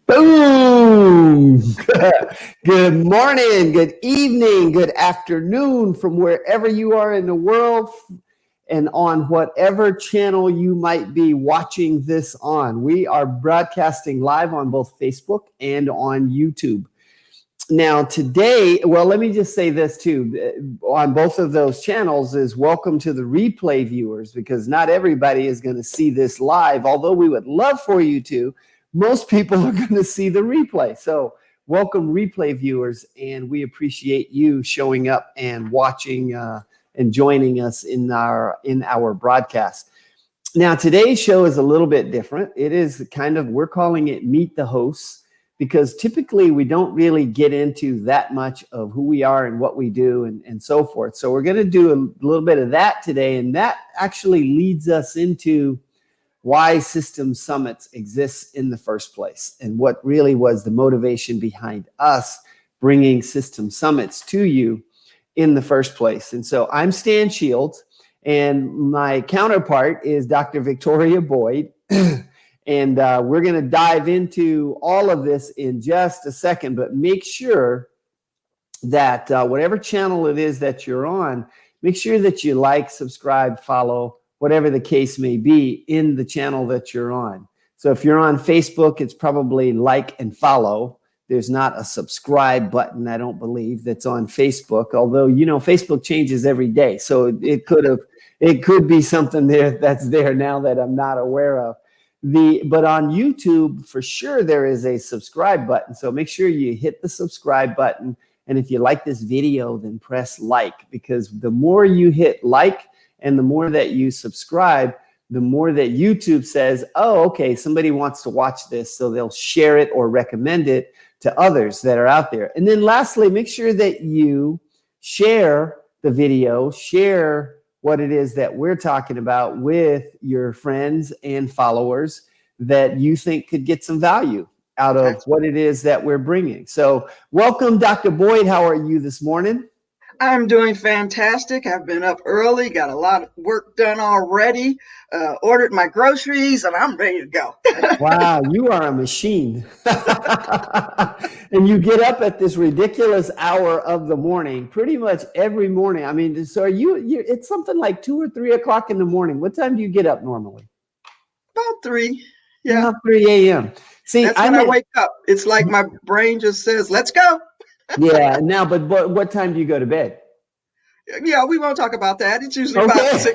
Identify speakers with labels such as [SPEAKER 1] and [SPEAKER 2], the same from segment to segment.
[SPEAKER 1] Boom! Good morning, good evening, good afternoon from wherever you are in the world and on whatever channel you might be watching this on. We are broadcasting live on both Facebook and on YouTube. Now, today, well, let me just say this too. On both of those channels is welcome to the replay viewers, because not everybody is going to see this live, although we would love for you to. Most people are going to see the replay. So welcome replay viewers, and we appreciate you showing up and watching and joining us in our broadcast. Now, today's show is a little bit different. It is we're calling it Meet the Hosts, because typically we don't really get into that much of who we are and what we do and so forth. So we're going to do a little bit of that today, and that actually leads us into why System Summits exists in the first place and what really was the motivation behind us bringing System Summits to you in the first place. And so I'm Stan Shields, and my counterpart is Dr. Victoria Boyd. And we're going to dive into all of this in just a second, but make sure that whatever channel it is that you're on, make sure that you like, subscribe, follow, whatever the case may be in the channel that you're on. So if you're on Facebook, it's probably like and follow. There's not a subscribe button, I don't believe, that's on Facebook, although, you know, Facebook changes every day. So it could be something there that's there now that I'm not aware of. But on YouTube, for sure, there is a subscribe button. So make sure you hit the subscribe button. And if you like this video, then press like, because the more you hit like and the more that you subscribe, the more that YouTube says, oh, okay, somebody wants to watch this. So they'll share it or recommend it to others that are out there. And then lastly, make sure that you share the video, share what it is that we're talking about with your friends and followers that you think could get some value out of what it is that we're bringing. So welcome, Dr. Boyd. How are you this morning?
[SPEAKER 2] I'm doing fantastic. I've been up early, got a lot of work done already, ordered my groceries, and I'm ready to go.
[SPEAKER 1] Wow, you are a machine. And you get up at this ridiculous hour of the morning, pretty much every morning. I mean, so are you it's something like 2 or 3 o'clock in the morning. What time do you get up normally?
[SPEAKER 2] About 3. Yeah.
[SPEAKER 1] About 3 a.m. See,
[SPEAKER 2] that's when I wake up. It's like my brain just says, let's go.
[SPEAKER 1] Yeah. Now, but what time do you go to bed?
[SPEAKER 2] Yeah, we won't talk about that. It's usually about 6.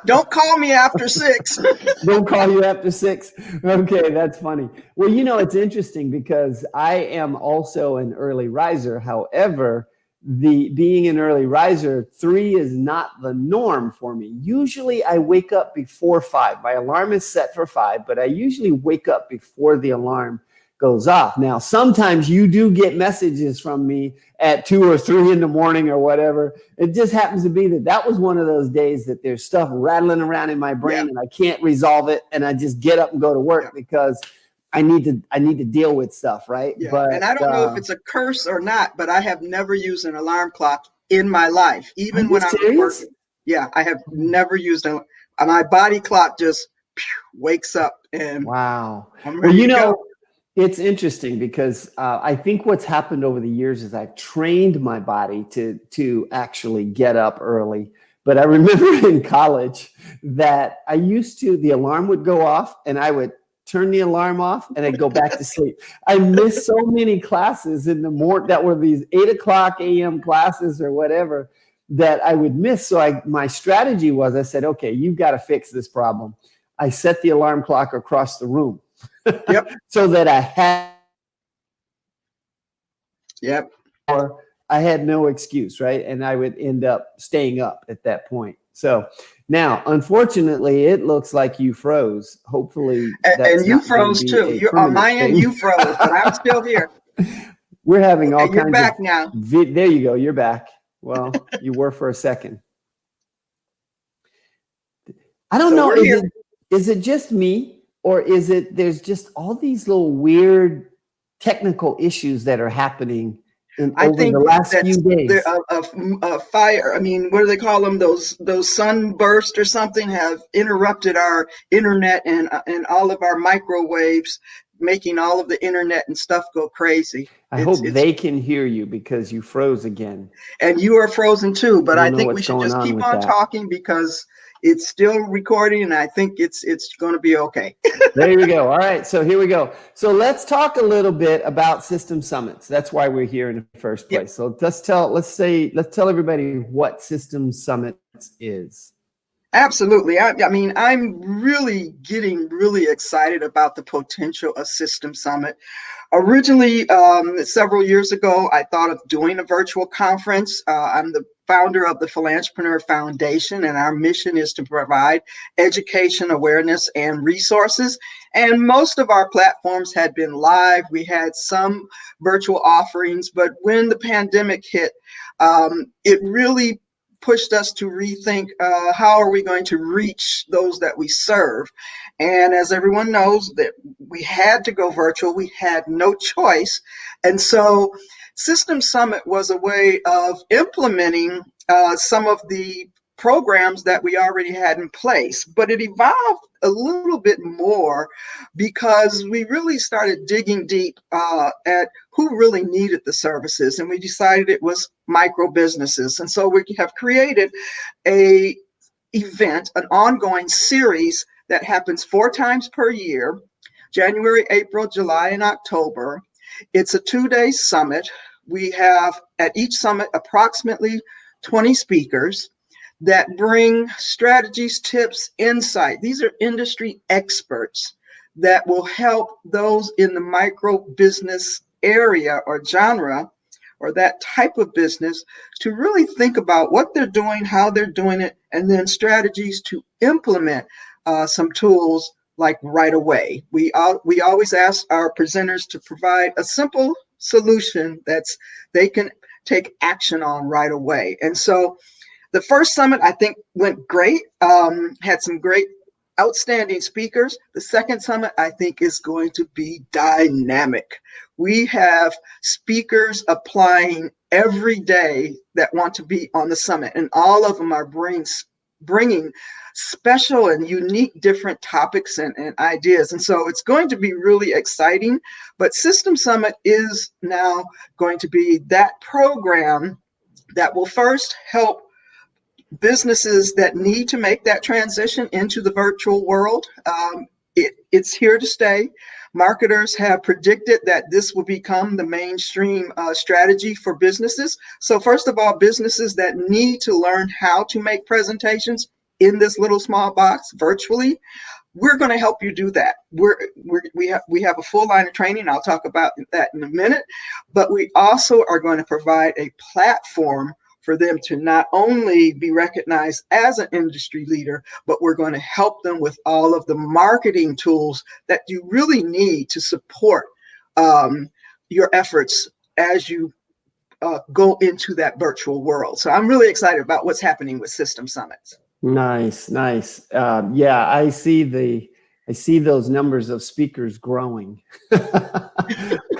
[SPEAKER 2] Don't call me after 6.
[SPEAKER 1] Don't call you after 6. Okay, that's funny. Well, you know, it's interesting because I am also an early riser. However, being an early riser, 3 is not the norm for me. Usually I wake up before 5. My alarm is set for 5, but I usually wake up before the alarm goes off. Now, sometimes you do get messages from me at 2 or 3 in the morning or whatever. It just happens to be that was one of those days that there's stuff rattling around in my brain and I can't resolve it, and I just get up and go to work because I need to deal with stuff, right?
[SPEAKER 2] Yeah. But, and I don't know if it's a curse or not, but I have never used an alarm clock in my life, even when I was working. Yeah, I have never used my body clock just wakes up and
[SPEAKER 1] wow. Well, you know, it's interesting because I think what's happened over the years is I've trained my body to actually get up early. But I remember in college that the alarm would go off and I would turn the alarm off and I'd go back to sleep. I missed so many classes in the morning that were these 8 o'clock a.m. classes or whatever that I would miss. So my strategy was, I said, okay, you've got to fix this problem. I set the alarm clock across the room.
[SPEAKER 2] Yep.
[SPEAKER 1] So that I had or I had no excuse, right? And I would end up staying up at that point. So now, unfortunately, it looks like you froze. Hopefully,
[SPEAKER 2] and you froze too. You're on my end. You froze, but I'm still here.
[SPEAKER 1] We're having all kinds of.
[SPEAKER 2] You're back now.
[SPEAKER 1] There you go. You're back. Well, you were for a second. I don't know. Is it just me? Or is it there's just all these little weird technical issues that are happening over the last few days?
[SPEAKER 2] A fire, I mean, what do they call them? Those sunbursts or something have interrupted our internet and all of our microwaves making all of the internet and stuff go crazy.
[SPEAKER 1] I hope they can hear you because you froze again.
[SPEAKER 2] And you are frozen too, but I think we should
[SPEAKER 1] going
[SPEAKER 2] just
[SPEAKER 1] on
[SPEAKER 2] keep
[SPEAKER 1] with
[SPEAKER 2] on
[SPEAKER 1] that.
[SPEAKER 2] talking because it's still recording and I think it's going to be okay.
[SPEAKER 1] There we go. All right. So here we go. So let's talk a little bit about System Summits. That's why we're here in the first place. Yep. So let's tell everybody what System Summits is.
[SPEAKER 2] Absolutely. I mean, I'm really getting really excited about the potential of System Summit. Originally, several years ago, I thought of doing a virtual conference. I'm the founder of the Philanthropreneur Foundation, and our mission is to provide education, awareness, and resources. And most of our platforms had been live. We had some virtual offerings, but when the pandemic hit, it really pushed us to rethink how are we going to reach those that we serve. And as everyone knows, that we had to go virtual. We had no choice. And so System Summit was a way of implementing some of the programs that we already had in place, but it evolved a little bit more because we really started digging deep at who really needed the services, and we decided it was micro businesses. And so we have created a event, an ongoing series that happens 4 times per year, January, April, July, and October. It's a 2-day summit. We have at each summit approximately 20 speakers that bring strategies, tips, insight. These are industry experts that will help those in the micro business area or genre or that type of business to really think about what they're doing, how they're doing it, and then strategies to implement some tools like right away. We always ask our presenters to provide a simple solution that's they can take action on right away. And so the first summit, I think, went great, had some great outstanding speakers. The second summit, I think, is going to be dynamic. We have speakers applying every day that want to be on the summit, and all of them are bringing special and unique different topics and ideas. And so it's going to be really exciting. But System Summit is now going to be that program that will first help businesses that need to make that transition into the virtual world. It's here to stay. Marketers have predicted that this will become the mainstream strategy for businesses. So first of all, businesses that need to learn how to make presentations in this little small box virtually, we're going to help you do that. We have a full line of training. I'll talk about that in a minute, but we also are going to provide a platform for them to not only be recognized as an industry leader, but we're going to help them with all of the marketing tools that you really need to support your efforts as you go into that virtual world. So I'm really excited about what's happening with System Summits.
[SPEAKER 1] Nice. Yeah, I see those numbers of speakers growing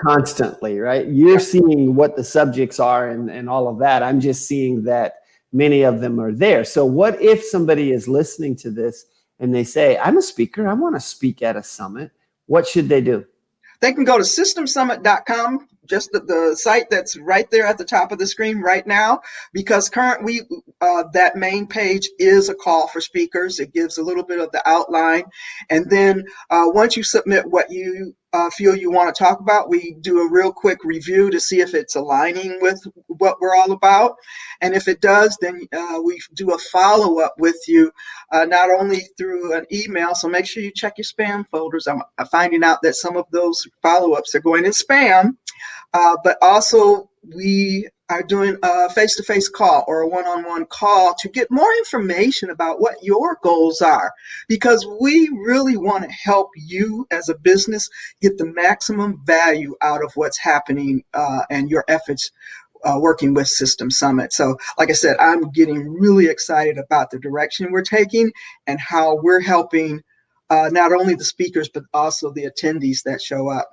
[SPEAKER 1] constantly, right? You're seeing what the subjects are and all of that. I'm just seeing that many of them are there. So what if somebody is listening to this and they say, I'm a speaker, I want to speak at a summit. What should they do?
[SPEAKER 2] They can go to systemsummit.com, just the site that's right there at the top of the screen right now, because currently that main page is a call for speakers. It gives a little bit of the outline. And then once you submit what you feel you want to talk about, we do a real quick review to see if it's aligning with what we're all about. And if it does, then we do a follow-up with you, not only through an email, so make sure you check your spam folders. I'm finding out that some of those follow-ups are going in spam, but also we are doing a face-to-face call or a one-on-one call to get more information about what your goals are, because we really want to help you as a business get the maximum value out of what's happening and your efforts working with System Summit. So like I said, I'm getting really excited about the direction we're taking and how we're helping not only the speakers, but also the attendees that show up.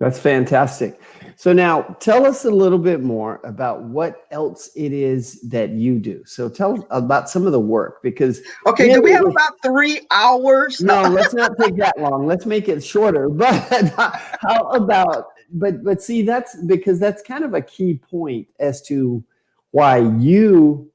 [SPEAKER 1] That's fantastic. So now tell us a little bit more about what else it is that you do. So tell us about some of the work, because
[SPEAKER 2] Okay, do we have
[SPEAKER 1] really,
[SPEAKER 2] about 3 hours? No.
[SPEAKER 1] no, let's not take that long. Let's make it shorter. But how about, but see, that's because that's kind of a key point as to why you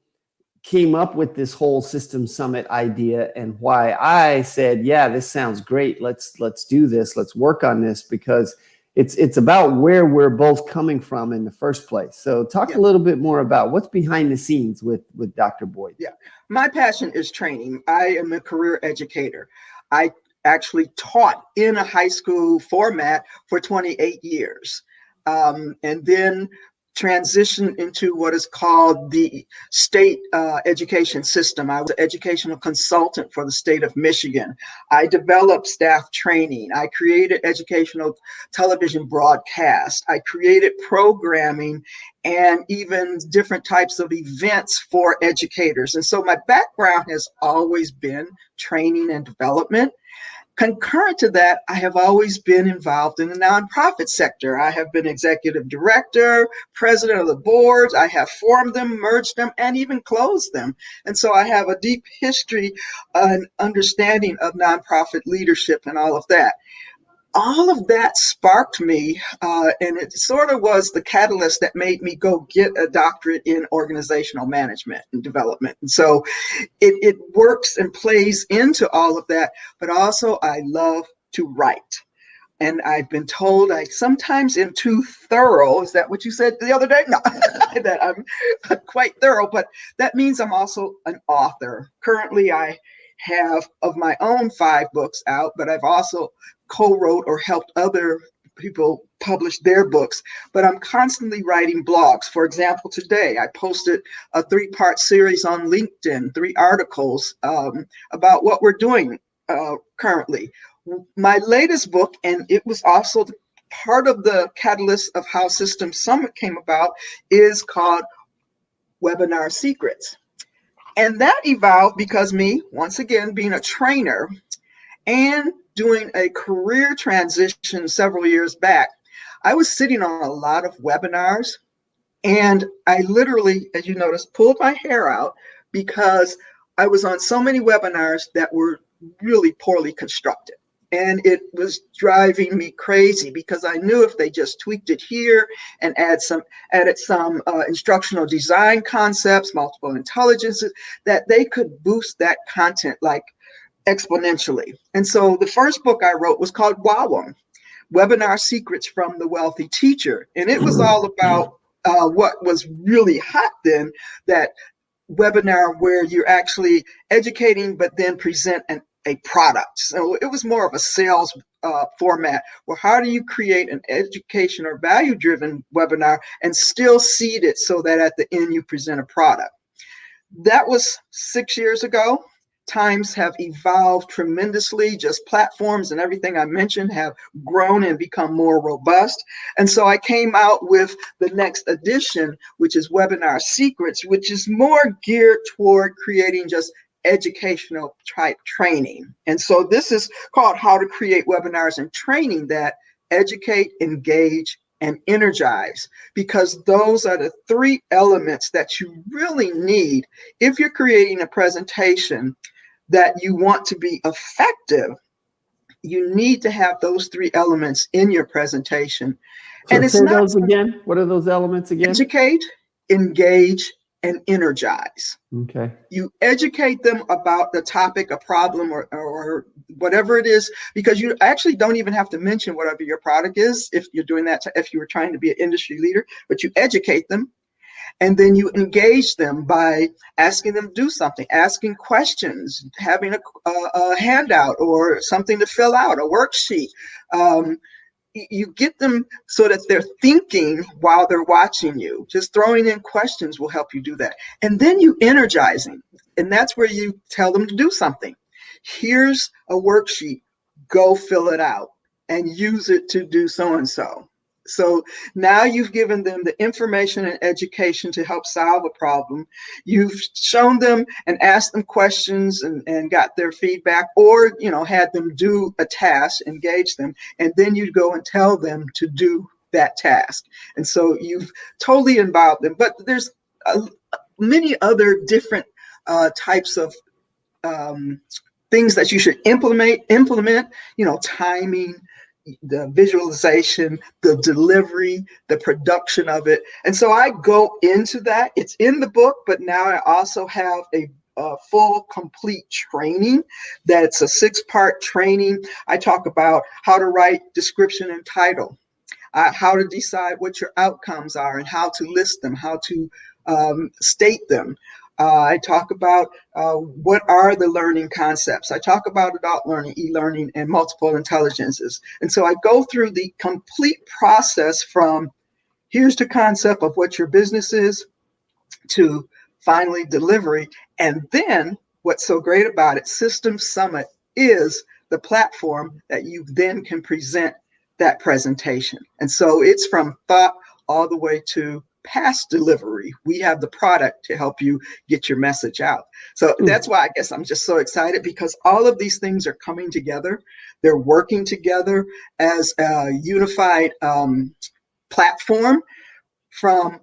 [SPEAKER 1] came up with this whole system summit idea, and why I said, yeah, this sounds great. Let's do this. Let's work on this, because it's about where we're both coming from in the first place. So talk a little bit more about what's behind the scenes with Dr. Boyd.
[SPEAKER 2] Yeah, my passion is training. I am a career educator. I actually taught in a high school format for 28 years, and then transitioned into what is called the state education system. I was an educational consultant for the state of Michigan. I developed staff training. I created educational television broadcasts. I created programming and even different types of events for educators. And so my background has always been training and development. Concurrent to that, I have always been involved in the nonprofit sector. I have been executive director, president of the boards. I have formed them, merged them, and even closed them. And so I have a deep history and understanding of nonprofit leadership and all of that. All of that sparked me, and it sort of was the catalyst that made me go get a doctorate in organizational management and development. And so it works and plays into all of that, but also I love to write. And I've been told I sometimes am too thorough. Is that what you said the other day? No, that I'm quite thorough, but that means I'm also an author. Currently, I have of my own 5 books out, but I've also co-wrote or helped other people publish their books. But I'm constantly writing blogs. For example, today I posted a 3-part series on LinkedIn, 3 articles about what we're doing currently. My latest book, and it was also part of the catalyst of how System Summit came about, is called Webinar Secrets. And that evolved because me, once again, being a trainer and doing a career transition several years back, I was sitting on a lot of webinars, and I literally, as you notice, pulled my hair out because I was on so many webinars that were really poorly constructed. And it was driving me crazy because I knew if they just tweaked it here and added some instructional design concepts, multiple intelligences, that they could boost that content like exponentially. And so the first book I wrote was called WOWM, Webinar Secrets from the Wealthy Teacher. And it was all about what was really hot then, that webinar where you're actually educating but then present a product. So it was more of a sales format. Well, how do you create an education or value-driven webinar and still seed it so that at the end you present a product? That was 6 years ago. Times have evolved tremendously. Just platforms and everything I mentioned have grown and become more robust. And so I came out with the next edition, which is Webinar Secrets, which is more geared toward creating just educational type training. And so this is called How to Create Webinars and Training that Educate, Engage, and Energize, because those are the 3 elements that you really need if you're creating a presentation that you want to be effective. You need to have those 3 elements in your presentation.
[SPEAKER 1] So
[SPEAKER 2] and it's
[SPEAKER 1] say
[SPEAKER 2] not
[SPEAKER 1] those again. What are those elements again?
[SPEAKER 2] Educate, engage, and energize.
[SPEAKER 1] Okay.
[SPEAKER 2] You educate them about the topic, a problem, or whatever it is, because you actually don't even have to mention whatever your product is if you're doing that, if you were trying to be an industry leader, but you educate them. And then you engage them by asking them to do something, asking questions, having a handout or something to fill out, a worksheet. You get them so that they're thinking while they're watching you. Just throwing in questions will help you do that. And then you energizing. And that's where you tell them to do something. Here's a worksheet. Go fill it out and use it to do so and so. So now you've given them the information and education to help solve a problem. You've shown them and asked them questions and got their feedback, or, you know, had them do a task, engage them, and then you go and tell them to do that task. And so you've totally involved them. But there's many other different types of things that you should implement, you know, timing, the visualization, the delivery, the production of it. And so I go into that. It's in the book, but now I also have a full, complete training that's a 6-part training. I talk about how to write description and title, how to decide what your outcomes are and how to list them, how to state them. I talk about what are the learning concepts. I talk about adult learning, e-learning, and multiple intelligences. And so I go through the complete process from here's the concept of what your business is to finally delivery. And then what's so great about it, System Summit is the platform that you then can present that presentation. And so it's from thought all the way to past delivery. We have the product to help you get your message out. So that's why I guess I'm just so excited, because all of these things are coming together. They're working together as a unified platform, from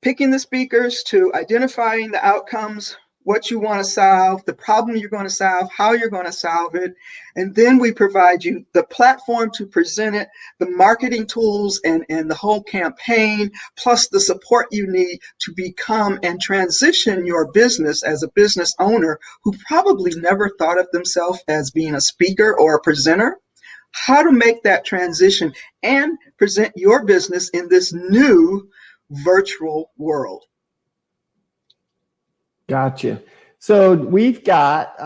[SPEAKER 2] picking the speakers to identifying the outcomes, what you want to solve, the problem you're going to solve, how you're going to solve it. And then we provide you the platform to present it, the marketing tools and the whole campaign, plus the support you need to become and transition your business as a business owner who probably never thought of themselves as being a speaker or a presenter. How to make that transition and present your business in this new virtual world.
[SPEAKER 1] Gotcha. So we've got,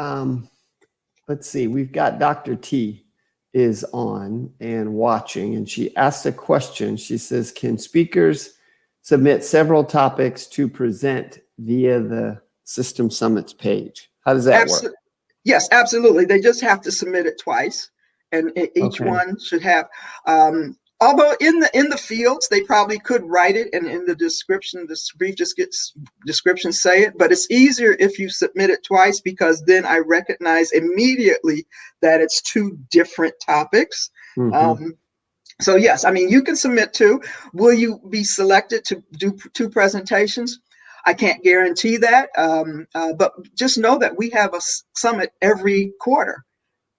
[SPEAKER 1] let's see, we've got Dr. T is on and watching, and she asked a question. She says, can speakers submit several topics to present via the System Summits page? How does that work?
[SPEAKER 2] Yes, absolutely. They just have to submit it twice, and each one should have, although in the fields, they probably could write it, and in the description, the brief just gets description say it, but it's easier if you submit it twice, because then I recognize immediately that it's 2 different topics. So yes, I mean, you can submit 2. Will you be selected to do 2 presentations? I can't guarantee that, but just know that we have a summit every quarter.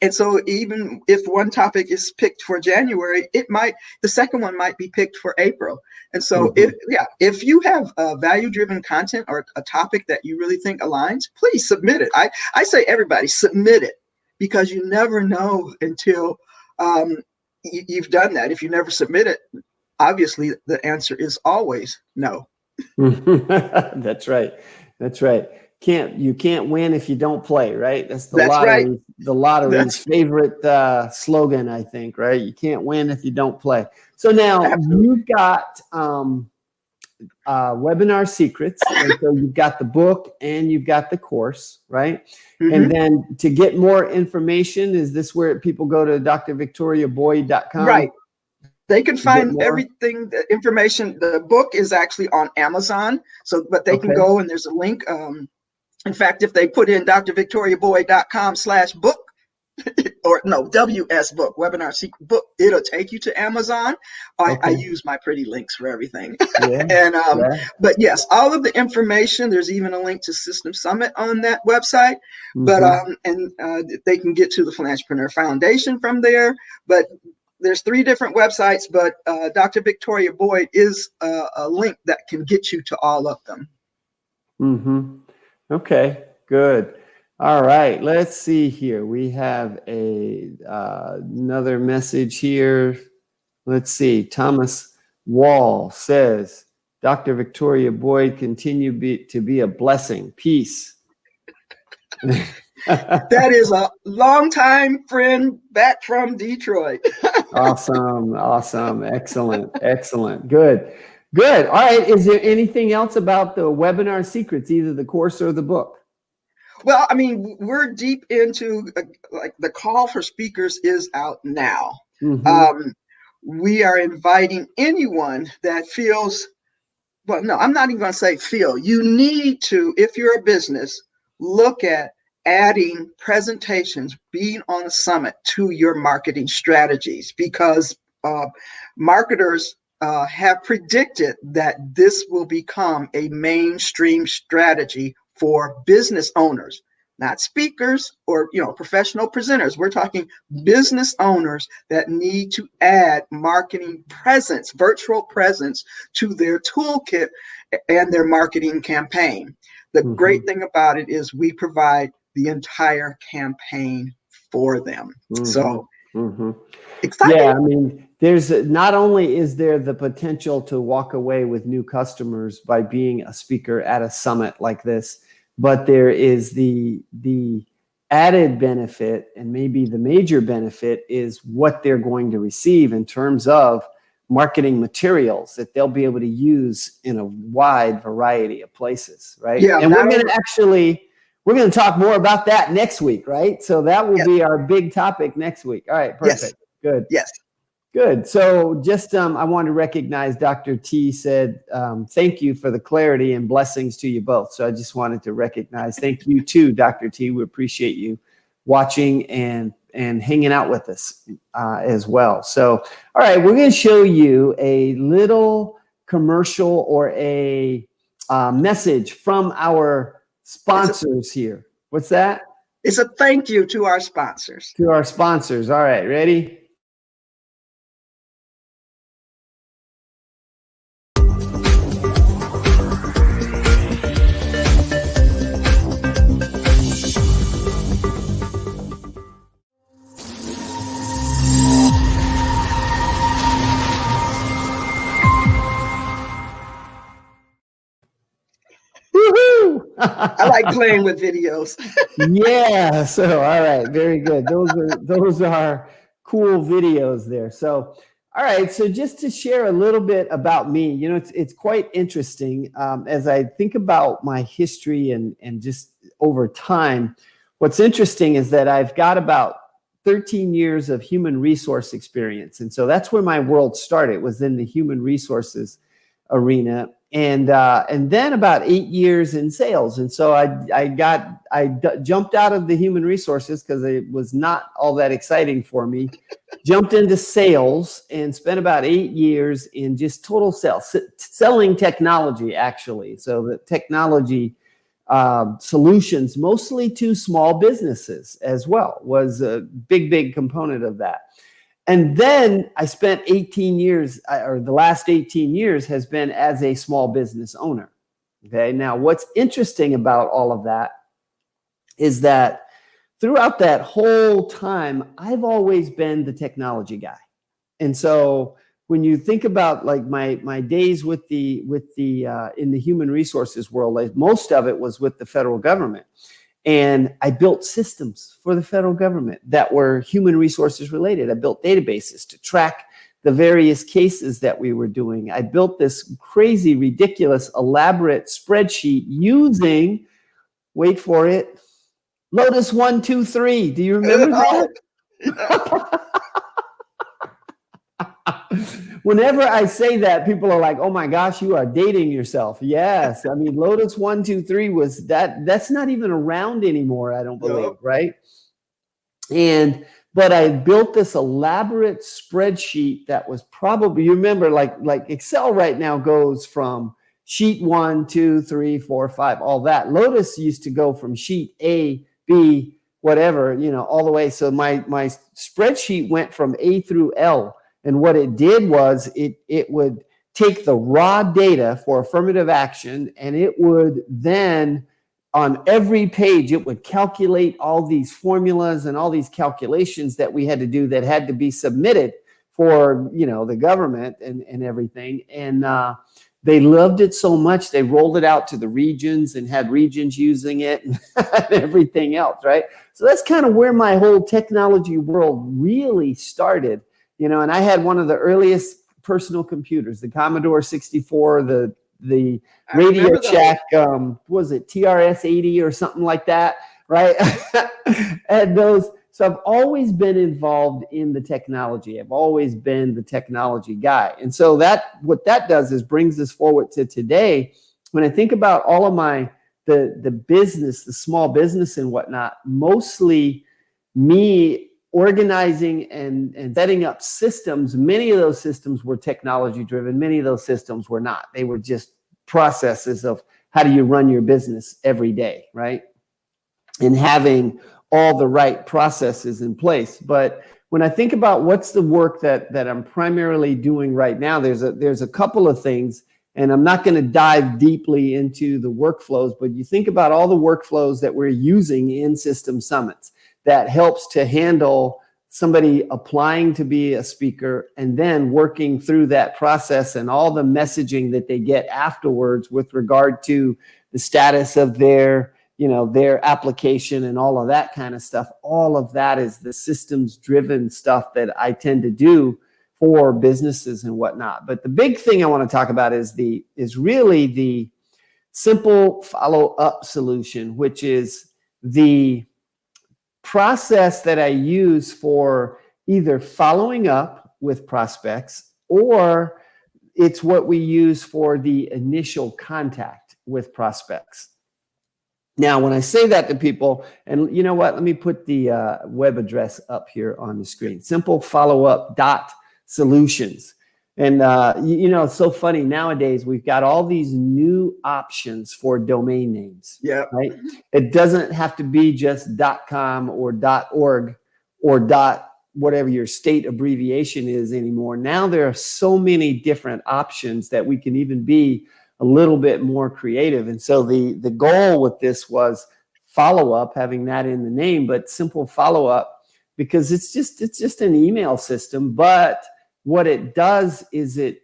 [SPEAKER 2] And so even if one topic is picked for January, the second one might be picked for April. And so if you have value-driven content or a topic that you really think aligns, please submit it. I say everybody submit it, because you never know until you've done that. If you never submit it, obviously the answer is always no.
[SPEAKER 1] That's right. That's right. You can't win if you don't play, right? That's the lottery. Right. The lottery's favorite slogan, I think, right? You can't win if you don't play. So now you've got webinar secrets, and so you've got the book and you've got the course, right? And then to get more information, is this where people go to drvictoriaboyd.com?
[SPEAKER 2] Right. They can find everything, the information. The book is actually on Amazon, but they can go and there's a link. In fact, if they put in drvictoriaboyd.com/book, or no, WS book, webinar secret book, it'll take you to Amazon. I use my pretty links for everything. But yes, all of the information, there's even a link to System Summit on that website. But they can get to the Philanthropreneur Foundation from there. But there's 3 different websites, but Dr. Victoria Boyd is a link that can get you to all of them.
[SPEAKER 1] Okay, good. All right, let's see here. We have another message here. Let's see. Thomas Wall says, Dr. Victoria Boyd, continue to be a blessing. Peace.
[SPEAKER 2] That is a longtime friend back from Detroit.
[SPEAKER 1] Awesome. Excellent. Good. All right. Is there anything else about the webinar secrets, either the course or the book?
[SPEAKER 2] Well, I mean, we're deep into like the call for speakers is out now. we are inviting anyone that feels, well, no, I'm not even going to say feel. You need to, if you're a business, look at adding presentations, being on a summit to your marketing strategies, because marketers have predicted that this will become a mainstream strategy for business owners, not speakers or professional presenters. We're talking business owners that need to add marketing presence, virtual presence to their toolkit and their marketing campaign. The great thing about it is we provide the entire campaign for them. So exciting.
[SPEAKER 1] Yeah, I mean, there's not only is there the potential to walk away with new customers by being a speaker at a summit like this, but there is the added benefit, and maybe the major benefit, is what they're going to receive in terms of marketing materials that they'll be able to use in a wide variety of places, right?
[SPEAKER 2] Yeah,
[SPEAKER 1] and we're going to talk more about that next week, right? So that will be our big topic next week. All right, perfect.
[SPEAKER 2] Yes.
[SPEAKER 1] Good.
[SPEAKER 2] Yes.
[SPEAKER 1] Good. So just I want to recognize Dr. T said, thank you for the clarity and blessings to you both. So I just wanted to recognize, thank you too, Dr. T. We appreciate you watching and hanging out with us as well. So, all right, we're going to show you a little commercial or a message from our sponsors here. What's that?
[SPEAKER 2] It's a thank you to our sponsors.
[SPEAKER 1] To our sponsors. All right, ready?
[SPEAKER 2] I like playing with videos.
[SPEAKER 1] Yeah. So, all right. Very good. Those are cool videos there. So, all right. So just to share a little bit about me, it's quite interesting as I think about my history and just over time. What's interesting is that I've got about 13 years of human resource experience. And so that's where my world started, was in the human resources arena. And then about 8 years in sales. And so I jumped out of the human resources because it was not all that exciting for me. Jumped into sales and spent about 8 years in just total sales, selling technology, actually. So the technology solutions, mostly to small businesses as well, was a big component of that. And then I spent 18 years, or the last 18 years has been as a small business owner. Okay. Now, what's interesting about all of that is that throughout that whole time, I've always been the technology guy. And so when you think about like my days with the in the human resources world, most of it was with the federal government. And I built systems for the federal government that were human resources related. I built databases to track the various cases that we were doing. I built this crazy, ridiculous, elaborate spreadsheet using, wait for it, Lotus 1, 2, 3. Do you remember that? Whenever I say that, people are like, oh my gosh, you are dating yourself. Yes. I mean, Lotus 1, 2, 3 was that's not even around anymore, I don't believe, right? But I built this elaborate spreadsheet that was probably, you remember, like Excel right now goes from sheet 1, 2, 3, 4, 5, all that. Lotus used to go from sheet A, B, whatever, all the way. So my spreadsheet went from A through L. And what it did was it would take the raw data for affirmative action, and it would then, on every page, it would calculate all these formulas and all these calculations that we had to do that had to be submitted for, the government and everything. And they loved it so much, they rolled it out to the regions and had regions using it and everything else, right? So that's kind of where my whole technology world really started. And I had one of the earliest personal computers, the Commodore 64, the Radio Shack, was it TRS-80 or something like that, right? And So I've always been involved in the technology. I've always been the technology guy. And so what that does is brings us forward to today. When I think about all of the business, the small business and whatnot, mostly me organizing and setting up systems. Many of those systems were technology driven. Many of those systems were not. They were just processes of how do you run your business every day, right? And having all the right processes in place. But when I think about what's the work that I'm primarily doing right now, there's a couple of things, and I'm not going to dive deeply into the workflows, but you think about all the workflows that we're using in System Summits that helps to handle somebody applying to be a speaker and then working through that process and all the messaging that they get afterwards with regard to the status of their application and all of that kind of stuff. All of that is the systems driven stuff that I tend to do for businesses and whatnot. But the big thing I want to talk about is really the simple follow-up solution, which is the process that I use for either following up with prospects, or it's what we use for the initial contact with prospects. Now, when I say that to people, and you know what, let me put the web address up here on the screen, simplefollowup.solutions. And, it's so funny nowadays, we've got all these new options for domain names, right? It doesn't have to be just .com or .org or whatever your state abbreviation is anymore. Now there are so many different options that we can even be a little bit more creative. And so the goal with this was follow-up, having that in the name, but simple follow-up, because it's just an email system, but what it does is it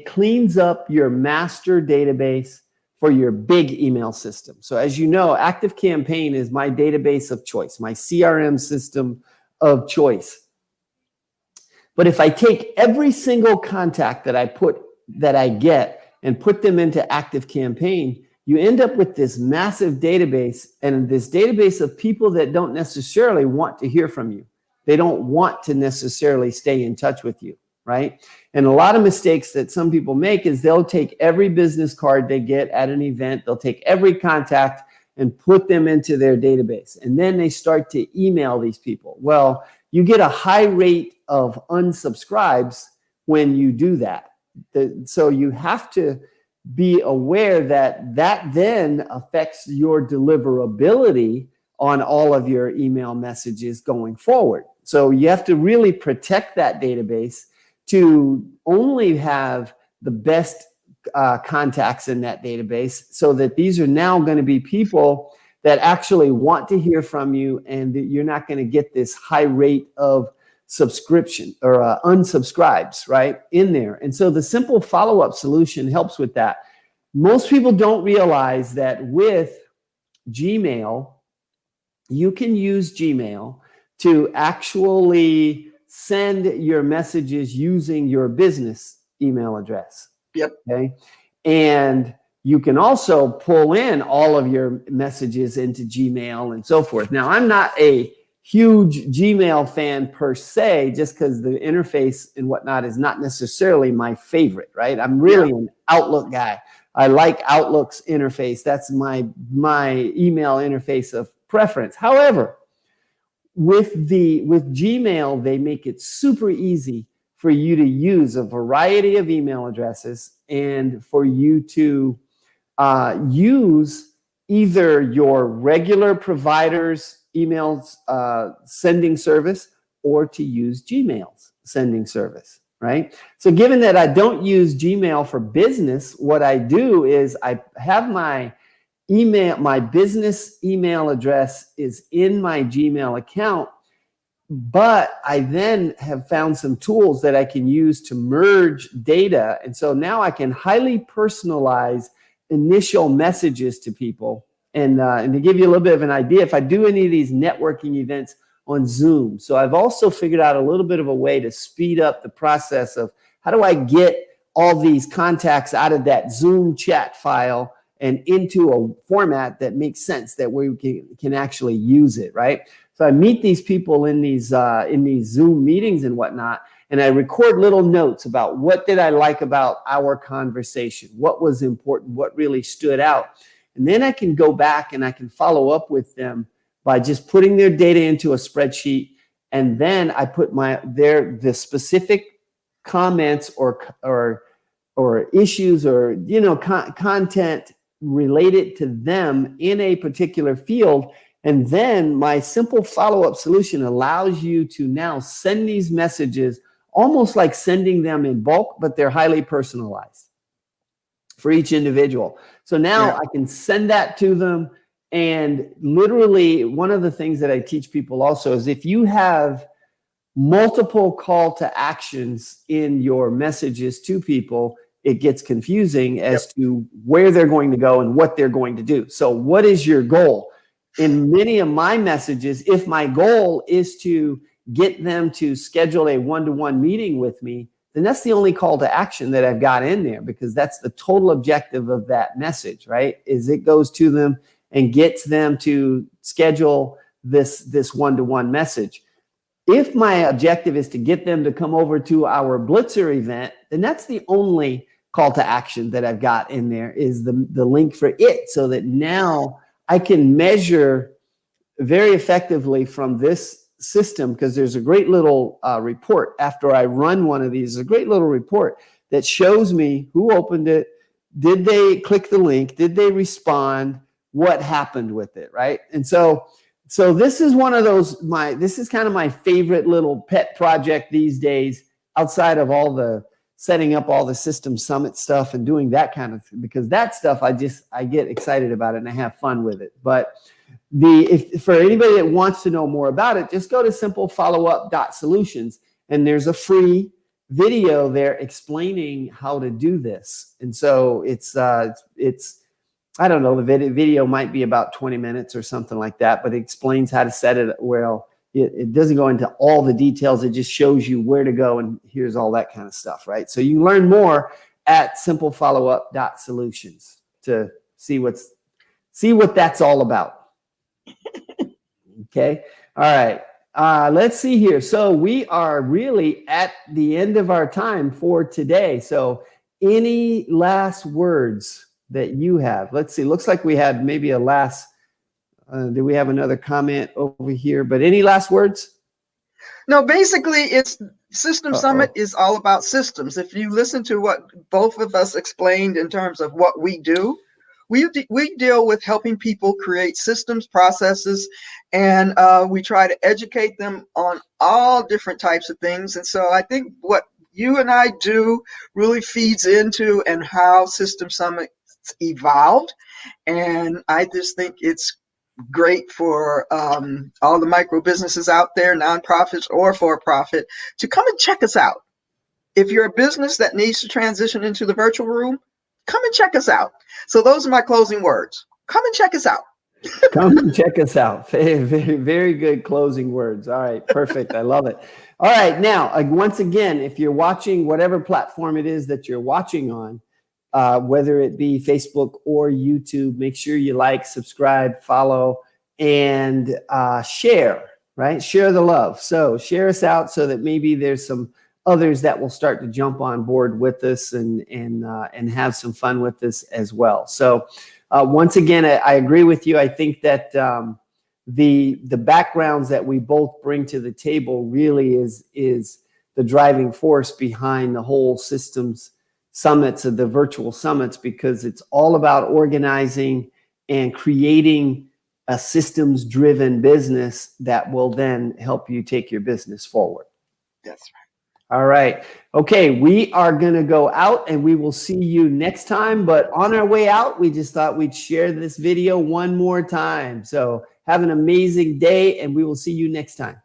[SPEAKER 1] cleans up your master database for your big email system. So as you know, ActiveCampaign is my database of choice, my CRM system of choice. But if I take every single contact that I get and put them into ActiveCampaign, you end up with this massive database, and this database of people that don't necessarily want to hear from you. They don't want to necessarily stay in touch with you, right? And a lot of mistakes that some people make is they'll take every business card they get at an event, they'll take every contact and put them into their database. And then they start to email these people. Well, you get a high rate of unsubscribes when you do that. So you have to be aware that then affects your deliverability on all of your email messages going forward. So you have to really protect that database to only have the best contacts in that database, so that these are now going to be people that actually want to hear from you, and that you're not going to get this high rate of subscription or unsubscribes right in there. And so the simple follow-up solution helps with that. Most people don't realize that with Gmail, you can use Gmail to actually send your messages using your business email address.
[SPEAKER 2] Yep.
[SPEAKER 1] Okay. And you can also pull in all of your messages into Gmail and so forth. Now, I'm not a huge Gmail fan per se, just because the interface and whatnot is not necessarily my favorite, right? I'm really an Outlook guy. I like Outlook's interface. That's my email interface of preference. However, with Gmail, they make it super easy for you to use a variety of email addresses, and for you to use either your regular provider's emails sending service, or to use Gmail's sending service, right? So given that I don't use Gmail for business, what I do is I have my business email address is in my Gmail account, but I then have found some tools that I can use to merge data. And so now I can highly personalize initial messages to people. And to give you a little bit of an idea, if I do any of these networking events on Zoom, so I've also figured out a little bit of a way to speed up the process of how do I get all these contacts out of that Zoom chat file and into a format that makes sense, that we can actually use it, right? So I meet these people in these Zoom meetings and whatnot, and I record little notes about what did I like about our conversation, what was important, what really stood out. And then I can go back and I can follow up with them by just putting their data into a spreadsheet. And then I put the specific comments or issues or, content related to them in a particular field. And then my simple follow-up solution allows you to now send these messages almost like sending them in bulk, but they're highly personalized for each individual. So now I can send that to them. And literally, one of the things that I teach people also is if you have multiple call to actions in your messages to people, it gets confusing as to where they're going to go and what they're going to do. So what is your goal? In many of my messages, if my goal is to get them to schedule a one-to-one meeting with me, then that's the only call to action that I've got in there, because that's the total objective of that message, right? Is it goes to them and gets them to schedule this one-to-one message. If my objective is to get them to come over to our Blitzer event, then that's the only call to action that I've got in there, is the link for it, so that now I can measure very effectively from this system, because there's a great little report after I run one of these, a great little report that shows me who opened it, did they click the link, did they respond, what happened with it, right? And so this is one of those, this is kind of my favorite little pet project these days, outside of all the setting up all the System Summit stuff and doing that kind of thing, because that stuff I get excited about it and I have fun with it. But if for anybody that wants to know more about it, just go to simplefollowup.solutions, and there's a free video there explaining how to do this. And so it's I don't know, the video might be about 20 minutes or something like that, but it explains how to set it well. It doesn't go into all the details. It just shows you where to go, and here's all that kind of stuff, right? So you can learn more at simplefollowup.solutions to see what that's all about. Okay. All right. Let's see here. So we are really at the end of our time for today. So any last words that you have? Let's see. Looks like we had maybe a last. Do we have another comment over here? But any last words?
[SPEAKER 2] No, basically, it's System Summit is all about systems. If you listen to what both of us explained in terms of what we do, we deal with helping people create systems, processes, and we try to educate them on all different types of things. And so I think what you and I do really feeds into and how System Summit evolved. And I just think it's great for all the micro businesses out there, nonprofits or for-profit, to come and check us out. If you're a business that needs to transition into the virtual room, come and check us out. So those are my closing words. Come and check us out.
[SPEAKER 1] Come and check us out. Very, very, very good closing words. All right, perfect. I love it. All right, now, once again, if you're watching whatever platform it is that you're watching on, whether it be Facebook or YouTube, make sure you like, subscribe, follow, and share, right? Share the love. So share us out so that maybe there's some others that will start to jump on board with us and have some fun with us as well. So once again, I agree with you. I think that the backgrounds that we both bring to the table really is the driving force behind the whole systems summits, of the virtual summits, because it's all about organizing and creating a systems driven business that will then help you take your business forward.
[SPEAKER 2] That's right.
[SPEAKER 1] All right. Okay. We are going to go out and we will see you next time. But on our way out, we just thought we'd share this video one more time. So have an amazing day and we will see you next time.